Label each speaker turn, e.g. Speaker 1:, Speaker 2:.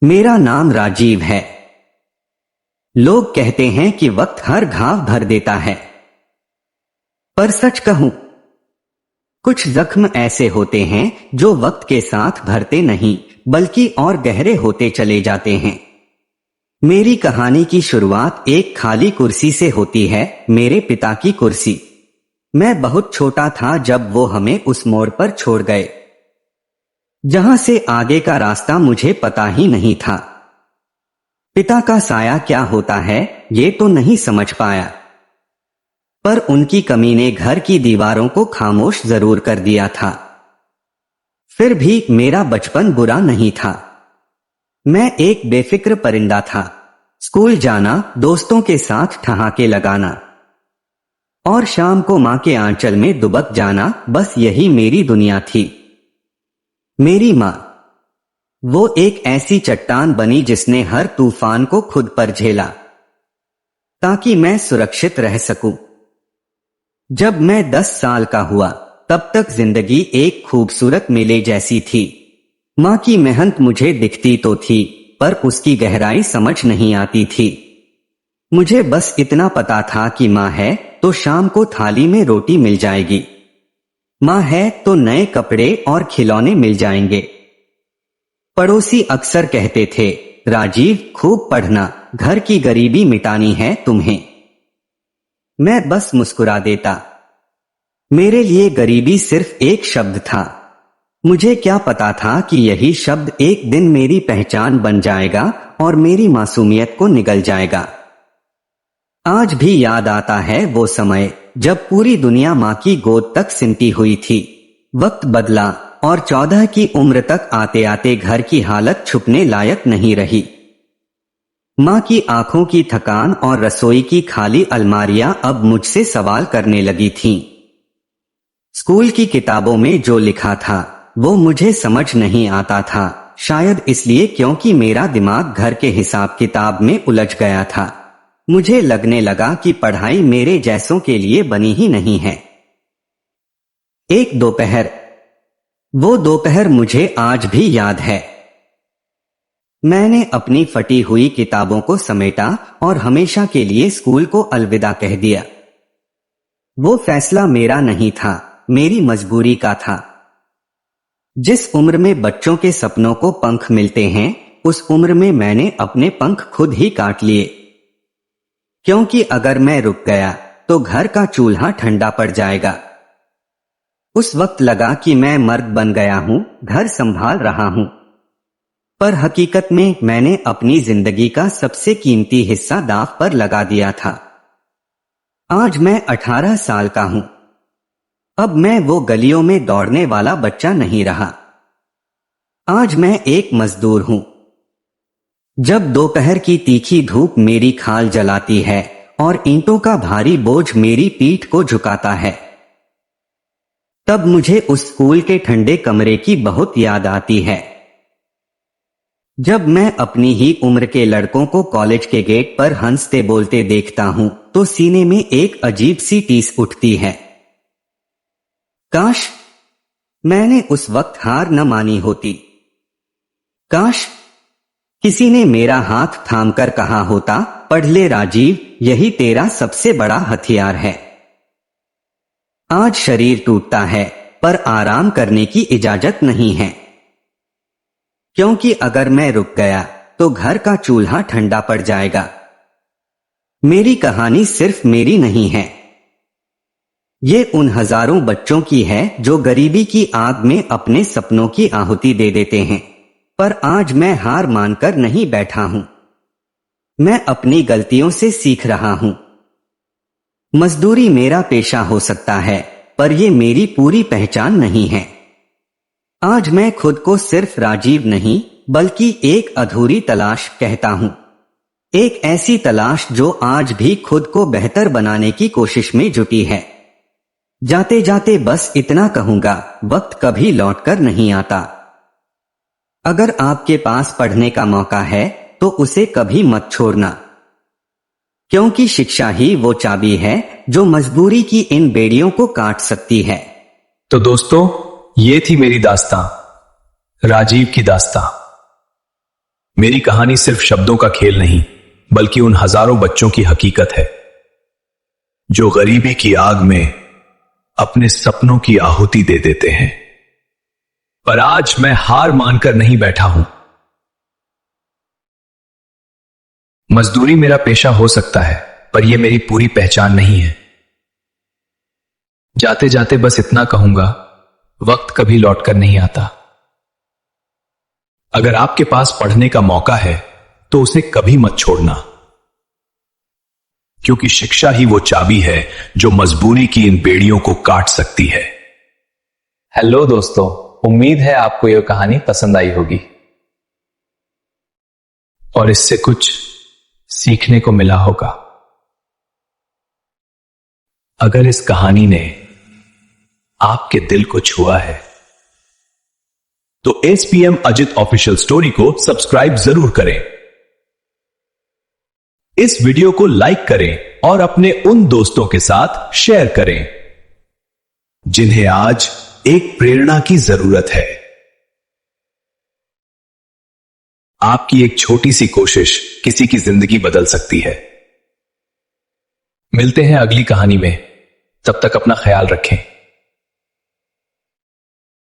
Speaker 1: मेरा नाम राजीव है। लोग कहते हैं कि वक्त हर घाव भर देता है, पर सच कहूं, कुछ जख्म ऐसे होते हैं जो वक्त के साथ भरते नहीं बल्कि और गहरे होते चले जाते हैं। मेरी कहानी की शुरुआत एक खाली कुर्सी से होती है, मेरे पिता की कुर्सी। मैं बहुत छोटा था जब वो हमें उस मोड़ पर छोड़ गए जहां से आगे का रास्ता मुझे पता ही नहीं था। पिता का साया क्या होता है ये तो नहीं समझ पाया, पर उनकी कमी ने घर की दीवारों को खामोश जरूर कर दिया था। फिर भी मेरा बचपन बुरा नहीं था। मैं एक बेफिक्र परिंदा था। स्कूल जाना, दोस्तों के साथ ठहाके लगाना और शाम को मां के आंचल में दुबक जाना, बस यही मेरी दुनिया थी। मेरी मां, वो एक ऐसी चट्टान बनी जिसने हर तूफान को खुद पर झेला ताकि मैं सुरक्षित रह सकूं। जब मैं 10 साल का हुआ तब तक जिंदगी एक खूबसूरत मेले जैसी थी। मां की मेहनत मुझे दिखती तो थी, पर उसकी गहराई समझ नहीं आती थी। मुझे बस इतना पता था कि मां है तो शाम को थाली में रोटी मिल जाएगी, मां है तो नए कपड़े और खिलौने मिल जाएंगे। पड़ोसी अक्सर कहते थे, राजीव खूब पढ़ना, घर की गरीबी मिटानी है तुम्हें। मैं बस मुस्कुरा देता। मेरे लिए गरीबी सिर्फ एक शब्द था। मुझे क्या पता था कि यही शब्द एक दिन मेरी पहचान बन जाएगा और मेरी मासूमियत को निगल जाएगा। आज भी याद आता है वो समय जब पूरी दुनिया मां की गोद तक सिमटी हुई थी। वक्त बदला और 14 की उम्र तक आते आते घर की हालत छुपने लायक नहीं रही। मां की आंखों की थकान और रसोई की खाली अलमारियां अब मुझसे सवाल करने लगी थीं। स्कूल की किताबों में जो लिखा था वो मुझे समझ नहीं आता था, शायद इसलिए क्योंकि मेरा दिमाग घर के हिसाब किताब में उलझ गया था। मुझे लगने लगा कि पढ़ाई मेरे जैसों के लिए बनी ही नहीं है। एक दोपहर, वो दोपहर मुझे आज भी याद है। मैंने अपनी फटी हुई किताबों को समेटा और हमेशा के लिए स्कूल को अलविदा कह दिया। वो फैसला मेरा नहीं था, मेरी मजबूरी का था। जिस उम्र में बच्चों के सपनों को पंख मिलते हैं, उस उम्र में मैंने अपने पंख खुद ही काट लिए, क्योंकि अगर मैं रुक गया तो घर का चूल्हा ठंडा पड़ जाएगा। उस वक्त लगा कि मैं मर्द बन गया हूं, घर संभाल रहा हूं, पर हकीकत में मैंने अपनी जिंदगी का सबसे कीमती हिस्सा दांव पर लगा दिया था। आज मैं 18 साल का हूं। अब मैं वो गलियों में दौड़ने वाला बच्चा नहीं रहा। आज मैं एक मजदूर हूं। जब दोपहर की तीखी धूप मेरी खाल जलाती है और ईंटों का भारी बोझ मेरी पीठ को झुकाता है, तब मुझे उस स्कूल के ठंडे कमरे की बहुत याद आती है। जब मैं अपनी ही उम्र के लड़कों को कॉलेज के गेट पर हंसते बोलते देखता हूं तो सीने में एक अजीब सी टीस उठती है। काश मैंने उस वक्त हार न मानी होती। काश किसी ने मेरा हाथ थामकर कहा होता, पढ़ ले राजीव, यही तेरा सबसे बड़ा हथियार है। आज शरीर टूटता है, पर आराम करने की इजाजत नहीं है, क्योंकि अगर मैं रुक गया तो घर का चूल्हा ठंडा पड़ जाएगा। मेरी कहानी सिर्फ मेरी नहीं है, ये उन हजारों बच्चों की है जो गरीबी की आग में अपने सपनों की आहुति दे देते हैं। पर आज मैं हार मानकर नहीं बैठा हूं। मैं अपनी गलतियों से सीख रहा हूं। मजदूरी मेरा पेशा हो सकता है, पर यह मेरी पूरी पहचान नहीं है। आज मैं खुद को सिर्फ राजीव नहीं बल्कि एक अधूरी तलाश कहता हूं। एक ऐसी तलाश जो आज भी खुद को बेहतर बनाने की कोशिश में जुटी है। जाते जाते बस इतना कहूंगा, वक्त कभी लौटकर नहीं आता। अगर आपके पास पढ़ने का मौका है तो उसे कभी मत छोड़ना, क्योंकि शिक्षा ही वो चाबी है जो मजबूरी की इन बेड़ियों को काट सकती है।
Speaker 2: तो दोस्तों, ये थी मेरी दास्तां, राजीव की दास्तां। मेरी कहानी सिर्फ शब्दों का खेल नहीं, बल्कि उन हजारों बच्चों की हकीकत है जो गरीबी की आग में अपने सपनों की आहुति दे देते हैं। पर आज मैं हार मानकर नहीं बैठा हूं। मजदूरी मेरा पेशा हो सकता है, पर यह मेरी पूरी पहचान नहीं है। जाते जाते बस इतना कहूंगा, वक्त कभी लौटकर नहीं आता। अगर आपके पास पढ़ने का मौका है तो उसे कभी मत छोड़ना, क्योंकि शिक्षा ही वो चाबी है जो मजबूरी की इन बेड़ियों को काट सकती है।
Speaker 3: हेलो दोस्तों, उम्मीद है आपको यह कहानी पसंद आई होगी
Speaker 2: और इससे कुछ सीखने को मिला होगा। अगर इस कहानी ने आपके दिल को छुआ है तो एसपीएम अजित ऑफिशियल स्टोरी को सब्सक्राइब जरूर करें। इस वीडियो को लाइक करें और अपने उन दोस्तों के साथ शेयर करें जिन्हें आज एक प्रेरणा की जरूरत है। आपकी एक छोटी सी कोशिश किसी की जिंदगी बदल सकती है। मिलते हैं अगली कहानी में, तब तक अपना ख्याल रखें।